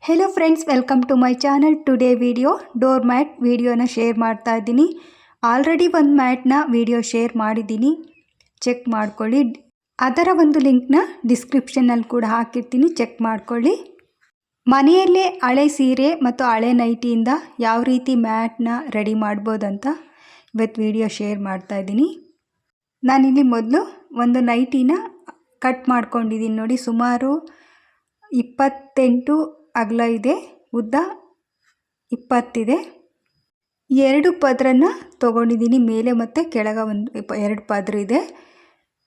Hello friends, welcome to my channel. Today video door mat ವಿಡಿಯೋನ share ಮಾಡ್ತಾ ಇದ್ದೀನಿ. Already ಒಂದು ಮ್ಯಾಟ್ನ ವಿಡಿಯೋ ಶೇರ್ ಮಾಡಿದ್ದೀನಿ, ಚೆಕ್ ಮಾಡ್ಕೊಳ್ಳಿ. ಅದರ ಒಂದು ಲಿಂಕ್ನ ಡಿಸ್ಕ್ರಿಪ್ಷನ್ನಲ್ಲಿ ಕೂಡ ಹಾಕಿರ್ತೀನಿ, ಚೆಕ್ ಮಾಡ್ಕೊಳ್ಳಿ. ಮನೆಯಲ್ಲೇ ಹಳೆ ಸೀರೆ ಮತ್ತು ಹಳೆ ನೈಟಿಯಿಂದ ಯಾವ ರೀತಿ ಮ್ಯಾಟ್ನ ರೆಡಿ ಮಾಡ್ಬೋದಂತ ಇವತ್ತು ವಿಡಿಯೋ ಶೇರ್ ಮಾಡ್ತಾ ಇದ್ದೀನಿ. ನಾನಿಲ್ಲಿ ಮೊದಲು ಒಂದು ನೈಟಿನ ಕಟ್ ಮಾಡ್ಕೊಂಡಿದ್ದೀನಿ. ನೋಡಿ, ಸುಮಾರು 28 ಅಗಲ ಇದೆ, ಉದ್ದ 20 ಇದೆ. 2 ಪದರನ್ನ ತೊಗೊಂಡಿದ್ದೀನಿ, ಮೇಲೆ ಮತ್ತು ಕೆಳಗೆ ಒಂದು 2 ಪದರ ಇದೆ.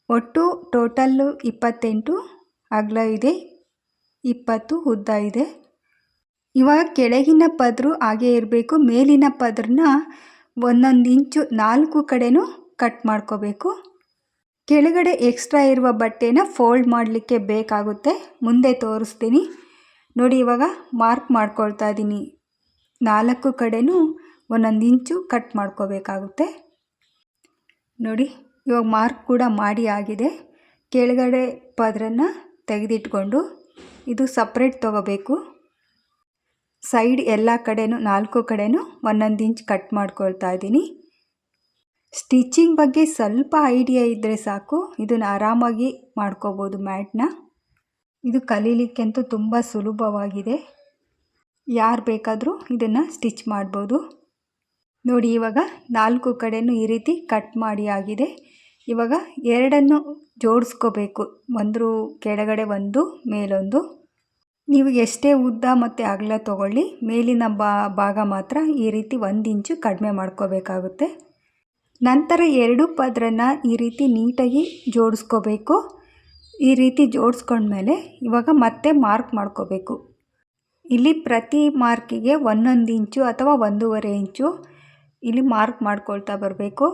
ಒಟ್ಟು ಟೋಟಲ್ಲು 28 ಅಗಲ ಇದೆ, 20 ಉದ್ದ ಇದೆ. ಇವಾಗ ಕೆಳಗಿನ ಪದರು ಹಾಗೇ ಇರಬೇಕು, ಮೇಲಿನ ಪದರನ್ನ 1 ಇಂಚು 4 ಕಡೆನೂ ಕಟ್ ಮಾಡ್ಕೋಬೇಕು. ಕೆಳಗಡೆ ಎಕ್ಸ್ಟ್ರಾ ಇರುವ ಬಟ್ಟೆನ ಫೋಲ್ಡ್ ಮಾಡಲಿಕ್ಕೆ ಬೇಕಾಗುತ್ತೆ, ಮುಂದೆ ತೋರಿಸ್ತೀನಿ. ನೋಡಿ, ಇವಾಗ ಮಾರ್ಕ್ ಮಾಡ್ಕೊಳ್ತಾ ಇದ್ದೀನಿ. 4 ಕಡೆನೂ 1 ಇಂಚು ಕಟ್ ಮಾಡ್ಕೋಬೇಕಾಗುತ್ತೆ. ನೋಡಿ, ಇವಾಗ ಮಾರ್ಕ್ ಕೂಡ ಮಾಡಿ ಆಗಿದೆ. ಕೆಳಗಡೆ ಪದರನ್ನು ತೆಗೆದಿಟ್ಕೊಂಡು ಇದು ಸಪ್ರೇಟ್ ತೊಗೋಬೇಕು. ಸೈಡ್ ಎಲ್ಲ ಕಡೆನೂ 4 ಕಡೆನೂ 1 ಇಂಚ್ ಕಟ್ ಮಾಡ್ಕೊಳ್ತಾ ಇದ್ದೀನಿ. ಸ್ಟಿಚಿಂಗ್ ಬಗ್ಗೆ ಸ್ವಲ್ಪ ಐಡಿಯಾ ಇದ್ದರೆ ಸಾಕು, ಇದನ್ನು ಆರಾಮಾಗಿ ಮಾಡ್ಕೋಬೋದು ಮ್ಯಾಟ್ನ. ಇದು ಕಲೀಲಿಕ್ಕಂತೂ ತುಂಬ ಸುಲಭವಾಗಿದೆ, ಯಾರು ಬೇಕಾದರೂ ಇದನ್ನು ಸ್ಟಿಚ್ ಮಾಡ್ಬೋದು. ನೋಡಿ, ಇವಾಗ 4 ಕಡೆನೂ ಈ ರೀತಿ ಕಟ್ ಮಾಡಿ ಆಗಿದೆ. ಇವಾಗ 2 ಜೋಡಿಸ್ಕೋಬೇಕು, ಒಂದು ಕೆಳಗಡೆ ಒಂದು ಮೇಲೊಂದು. ನೀವು ಎಷ್ಟೇ ಉದ್ದ ಮತ್ತು ಅಗಲ ತೊಗೊಳ್ಳಿ, ಮೇಲಿನ ಭಾಗ ಮಾತ್ರ ಈ ರೀತಿ 1 ಇಂಚು ಕಡಿಮೆ ಮಾಡ್ಕೋಬೇಕಾಗುತ್ತೆ. ನಂತರ 2 ಪದರನ್ನ ಈ ರೀತಿ ನೀಟಾಗಿ ಜೋಡಿಸ್ಕೋಬೇಕು. ಈ ರೀತಿ ಜೋಡಿಸ್ಕೊಂಡ್ಮೇಲೆ ಇವಾಗ ಮತ್ತೆ ಮಾರ್ಕ್ ಮಾಡ್ಕೋಬೇಕು. ಇಲ್ಲಿ ಪ್ರತಿ ಮಾರ್ಕಿಗೆ 1 ಇಂಚು ಅಥವಾ 1.5 ಇಂಚು ಇಲ್ಲಿ ಮಾರ್ಕ್ ಮಾಡ್ಕೊಳ್ತಾ ಬರಬೇಕು.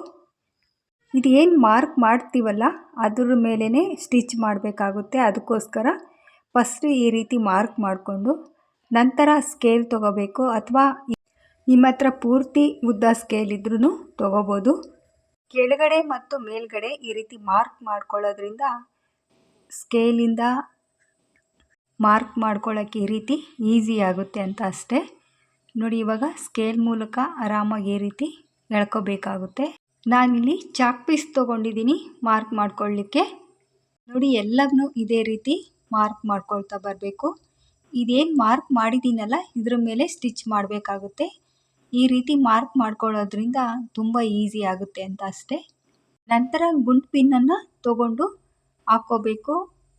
ಇದು ಏನು ಮಾರ್ಕ್ ಮಾಡ್ತೀವಲ್ಲ ಅದ್ರ ಮೇಲೇ ಸ್ಟಿಚ್ ಮಾಡಬೇಕಾಗುತ್ತೆ. ಅದಕ್ಕೋಸ್ಕರ ಫಸ್ಟ್ ಈ ರೀತಿ ಮಾರ್ಕ್ ಮಾಡಿಕೊಂಡು ನಂತರ ಸ್ಕೇಲ್ ತೊಗೋಬೇಕು, ಅಥವಾ ನಿಮ್ಮ ಹತ್ರ ಪೂರ್ತಿ ಉದ್ದ ಸ್ಕೇಲ್ ಇದ್ರೂ ತೊಗೋಬೋದು. ಕೆಳಗಡೆ ಮತ್ತು ಮೇಲ್ಗಡೆ ಈ ರೀತಿ ಮಾರ್ಕ್ ಮಾಡ್ಕೊಳ್ಳೋದ್ರಿಂದ ಸ್ಕೇಲಿಂದ ಮಾರ್ಕ್ ಮಾಡ್ಕೊಳ್ಳೋಕ್ಕೆ ಈ ರೀತಿ ಈಸಿ ಆಗುತ್ತೆ ಅಂತ ಅಷ್ಟೇ. ನೋಡಿ, ಇವಾಗ ಸ್ಕೇಲ್ ಮೂಲಕ ಆರಾಮಾಗಿ ಈ ರೀತಿ ಎಳ್ಕೋಬೇಕಾಗುತ್ತೆ. ನಾನಿಲ್ಲಿ ಚಾಕ್ ಪೀಸ್ ತೊಗೊಂಡಿದ್ದೀನಿ ಮಾರ್ಕ್ ಮಾಡ್ಕೊಳ್ಳಿಕ್ಕೆ. ನೋಡಿ, ಎಲ್ಲವನ್ನೂ ಇದೇ ರೀತಿ ಮಾರ್ಕ್ ಮಾಡ್ಕೊಳ್ತಾ ಬರಬೇಕು. ಇದೇನು ಮಾರ್ಕ್ ಮಾಡಿದ್ದೀನಲ್ಲ ಇದ್ರ ಮೇಲೆ ಸ್ಟಿಚ್ ಮಾಡಬೇಕಾಗುತ್ತೆ. ಈ ರೀತಿ ಮಾರ್ಕ್ ಮಾಡ್ಕೊಳ್ಳೋದ್ರಿಂದ ತುಂಬ ಈಸಿ ಆಗುತ್ತೆ ಅಂತ ಅಷ್ಟೇ. ನಂತರ ಗುಂಡು ಪಿನ್ನನ್ನು ತೊಗೊಂಡು ಹಾಕ್ಕೋಬೇಕು.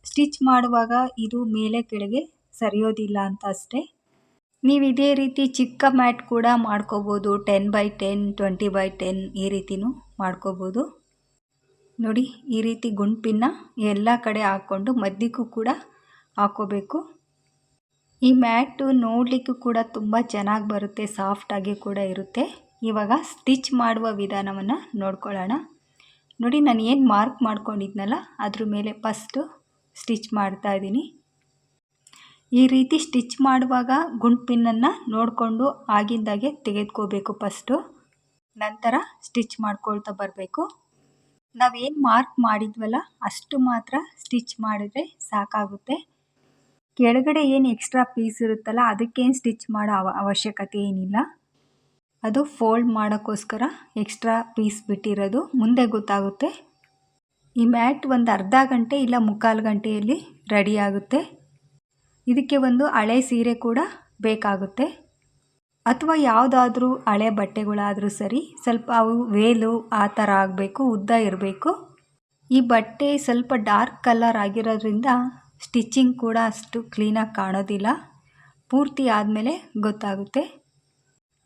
ಸ್ಟಿಚ್ ಮಾಡುವಾಗ ಇದು ಮೇಲೆ ಕೆಳಗೆ ಸರಿಯೋದಿಲ್ಲ ಅಂತ ಅಷ್ಟೇ. ನೀವು ಇದೇ ರೀತಿ ಚಿಕ್ಕ ಮ್ಯಾಟ್ ಕೂಡ ಮಾಡ್ಕೋಬೋದು, 10x10, 20x10 ಈ ರೀತಿನೂ ಮಾಡ್ಕೋಬೋದು. ನೋಡಿ, ಈ ರೀತಿ ಗುಂಡು ಪಿನ್ನ ಎಲ್ಲ ಕಡೆ ಹಾಕ್ಕೊಂಡು ಮಧ್ಯಕ್ಕೂ ಕೂಡ ಹಾಕ್ಕೋಬೇಕು. ಈ ಮ್ಯಾಟು ನೋಡಲಿಕ್ಕೂ ಕೂಡ ತುಂಬ ಚೆನ್ನಾಗಿ ಬರುತ್ತೆ, ಸಾಫ್ಟಾಗಿ ಕೂಡ ಇರುತ್ತೆ. ಇವಾಗ ಸ್ಟಿಚ್ ಮಾಡುವ ವಿಧಾನವನ್ನು ನೋಡ್ಕೊಳ್ಳೋಣ. ನೋಡಿ, ನಾನು ಏನು ಮಾರ್ಕ್ ಮಾಡ್ಕೊಂಡಿದ್ನಲ್ಲ ಅದ್ರ ಮೇಲೆ ಫಸ್ಟು ಸ್ಟಿಚ್ ಮಾಡ್ತಾ ಇದ್ದೀನಿ. ಈ ರೀತಿ ಸ್ಟಿಚ್ ಮಾಡುವಾಗ ಗುಂಡು ಪಿನ್ನನ್ನು ನೋಡಿಕೊಂಡು ಆಗಿಂದಾಗೆ ತೆಗೆದುಕೋಬೇಕು ಫಸ್ಟು, ನಂತರ ಸ್ಟಿಚ್ ಮಾಡ್ಕೊಳ್ತಾ ಬರಬೇಕು. ನಾವೇನು ಮಾರ್ಕ್ ಮಾಡಿದ್ವಲ್ಲ ಅಷ್ಟು ಮಾತ್ರ ಸ್ಟಿಚ್ ಮಾಡಿದರೆ ಸಾಕಾಗುತ್ತೆ. ಕೆಳಗಡೆ ಏನು ಎಕ್ಸ್ಟ್ರಾ ಪೀಸ್ ಇರುತ್ತಲ್ಲ ಅದಕ್ಕೇನು ಸ್ಟಿಚ್ ಮಾಡೋ ಅವಶ್ಯಕತೆ ಏನಿಲ್ಲ. ಅದು ಫೋಲ್ಡ್ ಮಾಡೋಕ್ಕೋಸ್ಕರ ಎಕ್ಸ್ಟ್ರಾ ಪೀಸ್ ಬಿಟ್ಟಿರೋದು, ಮುಂದೆ ಗೊತ್ತಾಗುತ್ತೆ. ಈ ಮ್ಯಾಟ್ ಒಂದು ಅರ್ಧ ಗಂಟೆ ಇಲ್ಲ 3/4 ಗಂಟೆಯಲ್ಲಿ ರೆಡಿ ಆಗುತ್ತೆ. ಇದಕ್ಕೆ ಒಂದು ಹಳೆ ಸೀರೆ ಕೂಡ ಬೇಕಾಗುತ್ತೆ, ಅಥವಾ ಯಾವುದಾದ್ರೂ ಹಳೆ ಬಟ್ಟೆಗಳಾದರೂ ಸರಿ. ಸ್ವಲ್ಪ ಅವು ವೇಲು ಆ ಥರ ಆಗಬೇಕು, ಉದ್ದ ಇರಬೇಕು. ಈ ಬಟ್ಟೆ ಸ್ವಲ್ಪ ಡಾರ್ಕ್ ಕಲರ್ ಆಗಿರೋದ್ರಿಂದ ಸ್ಟಿಚಿಂಗ್ ಕೂಡ ಅಷ್ಟು ಕ್ಲೀನಾಗಿ ಕಾಣೋದಿಲ್ಲ, ಪೂರ್ತಿ ಆದಮೇಲೆ ಗೊತ್ತಾಗುತ್ತೆ.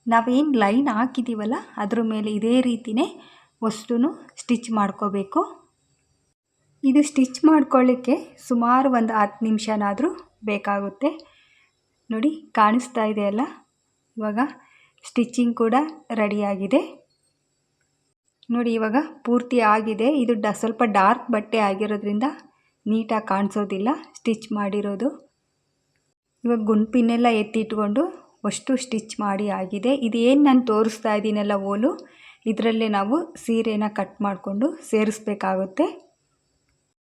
ನಾವೇನು ಲೈನ್ ಹಾಕಿದ್ದೀವಲ್ಲ ಅದ್ರ ಮೇಲೆ ಇದೇ ರೀತಿಯೇ ಅಷ್ಟೂ ಸ್ಟಿಚ್ ಮಾಡ್ಕೋಬೇಕು. ಇದು ಸ್ಟಿಚ್ ಮಾಡ್ಕೊಳ್ಳಿಕ್ಕೆ ಸುಮಾರು ಒಂದು 10 ನಿಮಿಷನಾದರೂ ಬೇಕಾಗುತ್ತೆ. ನೋಡಿ, ಕಾಣಿಸ್ತಾ ಇದೆಯಲ್ಲ, ಇವಾಗ ಸ್ಟಿಚಿಂಗ್ ಕೂಡ ರೆಡಿಯಾಗಿದೆ. ನೋಡಿ, ಇವಾಗ ಪೂರ್ತಿ ಆಗಿದೆ. ಇದು ಸ್ವಲ್ಪ ಡಾರ್ಕ್ ಬಟ್ಟೆ ಆಗಿರೋದ್ರಿಂದ ನೀಟಾಗಿ ಕಾಣಿಸೋದಿಲ್ಲ ಸ್ಟಿಚ್ ಮಾಡಿರೋದು. ಇವಾಗ ಗುಂಡು ಪಿನ್ನೆಲ್ಲ ಎತ್ತಿಟ್ಕೊಂಡು ಅಷ್ಟು ಸ್ಟಿಚ್ ಮಾಡಿ ಆಗಿದೆ. ಇದೇನು ನಾನು ತೋರಿಸ್ತಾ ಇದ್ದೀನಲ್ಲ ಓಲು, ಇದರಲ್ಲೇ ನಾವು ಸೀರೆನ ಕಟ್ ಮಾಡಿಕೊಂಡು ಸೇರಿಸ್ಬೇಕಾಗುತ್ತೆ.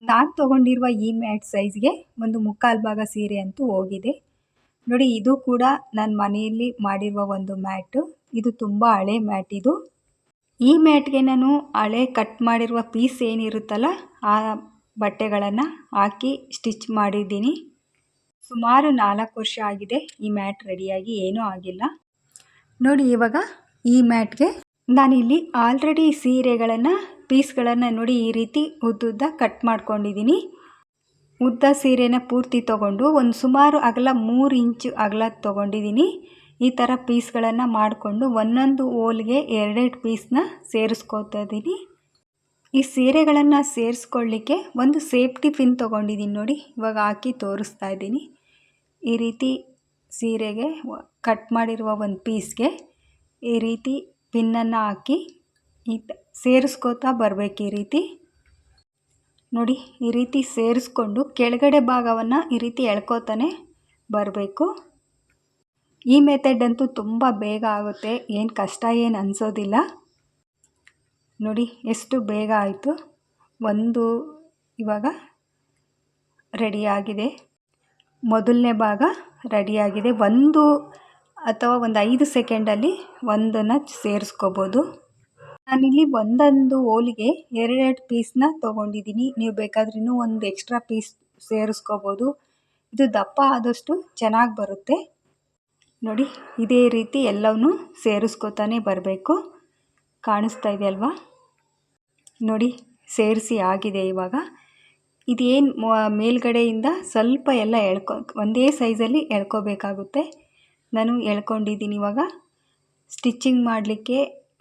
ನಾನು ತೊಗೊಂಡಿರುವ ಈ ಮ್ಯಾಟ್ ಸೈಜ್ಗೆ ಒಂದು 3/4 ಭಾಗ ಸೀರೆ ಅಂತೂ ಹೋಗಿದೆ. ನೋಡಿ ಇದು ಕೂಡ ನನ್ನ ಮನೆಯಲ್ಲಿ ಮಾಡಿರುವ ಒಂದು ಮ್ಯಾಟು. ಇದು ತುಂಬ ಹಳೆ ಮ್ಯಾಟ್ ಇದು. ಈ ಮ್ಯಾಟ್ಗೆ ನಾನು ಹಳೆ ಕಟ್ ಮಾಡಿರುವ ಪೀಸ್ ಏನಿರುತ್ತಲ್ಲ ಆ ಬಟ್ಟೆಗಳನ್ನು ಹಾಕಿ ಸ್ಟಿಚ್ ಮಾಡಿದ್ದೀನಿ. ಸುಮಾರು 4 ವರ್ಷ ಆಗಿದೆ ಈ ಮ್ಯಾಟ್ ರೆಡಿಯಾಗಿ, ಏನೂ ಆಗಿಲ್ಲ. ನೋಡಿ ಇವಾಗ ಈ ಮ್ಯಾಟ್ಗೆ ನಾನಿಲ್ಲಿ ಆಲ್ರೆಡಿ ಸೀರೆಗಳನ್ನು ಪೀಸ್ಗಳನ್ನು ನೋಡಿ ಈ ರೀತಿ ಉದ್ದುದ್ದ ಕಟ್ ಮಾಡ್ಕೊಂಡಿದ್ದೀನಿ. ಉದ್ದ ಸೀರೆನ ಪೂರ್ತಿ ತೊಗೊಂಡು ಒಂದು ಸುಮಾರು ಅಗಲ 3 ಇಂಚು ಅಗಲ ತೊಗೊಂಡಿದ್ದೀನಿ. ಈ ಥರ ಪೀಸ್ಗಳನ್ನು ಮಾಡಿಕೊಂಡು ಒಂದೊಂದು ಹೋಲ್ಗೆ 2 ಪೀಸ್ನ ಸೇರಿಸ್ಕೋತಾ ಇದ್ದೀನಿ. ಈ ಸೀರೆಗಳನ್ನು ಸೇರಿಸ್ಕೊಳ್ಳಿಕ್ಕೆ ಒಂದು ಸೇಫ್ಟಿ ಪಿನ್ ತೊಗೊಂಡಿದ್ದೀನಿ. ನೋಡಿ ಇವಾಗ ಹಾಕಿ ತೋರಿಸ್ತಾ ಇದ್ದೀನಿ. ಈ ರೀತಿ ಸೀರೆಗೆ ಕಟ್ ಮಾಡಿರುವ ಒಂದು ಪೀಸ್ಗೆ ಈ ರೀತಿ ಪಿನ್ನನ್ನು ಹಾಕಿ ಸೇರಿಸ್ಕೋತಾ ಬರಬೇಕು. ಈ ರೀತಿ ನೋಡಿ ಈ ರೀತಿ ಸೇರಿಸ್ಕೊಂಡು ಕೆಳಗಡೆ ಭಾಗವನ್ನು ಈ ರೀತಿ ಎಳ್ಕೋತಾನೆ ಬರಬೇಕು. ಈ ಮೆಥಡ್ ಅಂತೂ ತುಂಬ ಬೇಗ ಆಗುತ್ತೆ, ಏನು ಕಷ್ಟ ಏನು ಅನಿಸೋದಿಲ್ಲ. ನೋಡಿ ಎಷ್ಟು ಬೇಗ ಆಯಿತು. ಒಂದು ಇವಾಗ ರೆಡಿಯಾಗಿದೆ, ಮೊದಲನೇ ಭಾಗ ರೆಡಿಯಾಗಿದೆ. ಒಂದು ಅಥವಾ ಒಂದು 5 ಸೆಕೆಂಡಲ್ಲಿ ಒಂದನ್ನು ಸೇರಿಸ್ಕೋಬೋದು. ನಾನಿಲ್ಲಿ ಒಂದೊಂದು ಹೋಲಿಗೆ 2 ಪೀಸ್ನ ತೊಗೊಂಡಿದ್ದೀನಿ. ನೀವು ಬೇಕಾದ್ರೆ ಇನ್ನೂ ಒಂದು ಎಕ್ಸ್ಟ್ರಾ ಪೀಸ್ ಸೇರಿಸ್ಕೋಬೋದು. ಇದು ದಪ್ಪ ಆದಷ್ಟು ಚೆನ್ನಾಗಿ ಬರುತ್ತೆ. ನೋಡಿ ಇದೇ ರೀತಿ ಎಲ್ಲವನ್ನೂ ಸೇರಿಸ್ಕೋತಾನೆ ಬರಬೇಕು. ಕಾಣಿಸ್ತಾ ಇದೆ ಅಲ್ವಾ? ನೋಡಿ ಸೇರಿಸಿ ಆಗಿದೆ. ಇವಾಗ ಇದೇನು ಮೇಲ್ಗಡೆಯಿಂದ ಸ್ವಲ್ಪ ಎಲ್ಲ ಒಂದೇ ಸೈಜಲ್ಲಿ ಎಳ್ಕೋಬೇಕಾಗುತ್ತೆ. ನಾನು ಎಳ್ಕೊಂಡಿದ್ದೀನಿ. ಇವಾಗ ಸ್ಟಿಚ್ಚಿಂಗ್ ಮಾಡಲಿಕ್ಕೆ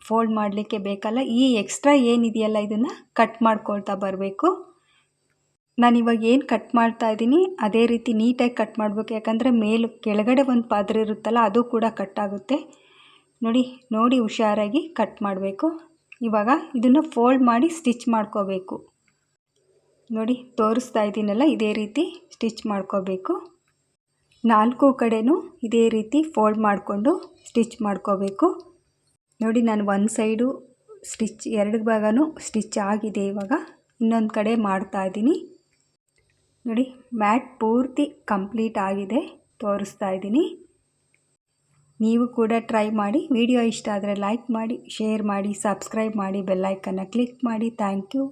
ಫೋಲ್ಡ್ ಮಾಡಲಿಕ್ಕೆ ಬೇಕಲ್ಲ, ಈ ಎಕ್ಸ್ಟ್ರಾ ಏನಿದೆಯಲ್ಲ ಇದನ್ನು ಕಟ್ ಮಾಡ್ಕೊಳ್ತಾ ಬರಬೇಕು. ನಾನಿವಾಗ ಏನು ಕಟ್ ಮಾಡ್ತಾ ಇದ್ದೀನಿ ಅದೇ ರೀತಿ ನೀಟಾಗಿ ಕಟ್ ಮಾಡಬೇಕು. ಯಾಕಂದರೆ ಕೆಳಗಡೆ ಒಂದು ಪಾತ್ರೆ ಇರುತ್ತಲ್ಲ ಅದು ಕೂಡ ಕಟ್ ಆಗುತ್ತೆ. ನೋಡಿ ಹುಷಾರಾಗಿ ಕಟ್ ಮಾಡಬೇಕು. ಇವಾಗ ಇದನ್ನು ಫೋಲ್ಡ್ ಮಾಡಿ ಸ್ಟಿಚ್ ಮಾಡ್ಕೋಬೇಕು. ನೋಡಿ ತೋರಿಸ್ತಾ ಇದ್ದೀನಲ್ಲ, ಇದೇ ರೀತಿ ಸ್ಟಿಚ್ ಮಾಡ್ಕೋಬೇಕು. 4 ಕಡೆನೂ ಇದೇ ರೀತಿ ಫೋಲ್ಡ್ ಮಾಡಿಕೊಂಡು ಸ್ಟಿಚ್ ಮಾಡ್ಕೋಬೇಕು. ನೋಡಿ ನಾನು ಒಂದು ಸೈಡು ಸ್ಟಿಚ್ 2 ಭಾಗನೂ ಸ್ಟಿಚ್ ಆಗಿದೆ. ಇವಾಗ ಇನ್ನೊಂದು ಕಡೆ ಮಾಡ್ತಾ ಇದ್ದೀನಿ. ನೋಡಿ ಮ್ಯಾಟ್ ಪೂರ್ತಿ ಕಂಪ್ಲೀಟ್ ಆಗಿದೆ, ತೋರಿಸ್ತಾ ಇದ್ದೀನಿ. ನೀವು ಕೂಡ ಟ್ರೈ ಮಾಡಿ. ವಿಡಿಯೋ ಇಷ್ಟ ಆದರೆ ಲೈಕ್ ಮಾಡಿ, ಶೇರ್ ಮಾಡಿ, ಸಬ್ಸ್ಕ್ರೈಬ್ ಮಾಡಿ, ಬೆಲ್ ಐಕನ್ನ ಕ್ಲಿಕ್ ಮಾಡಿ. Thank you.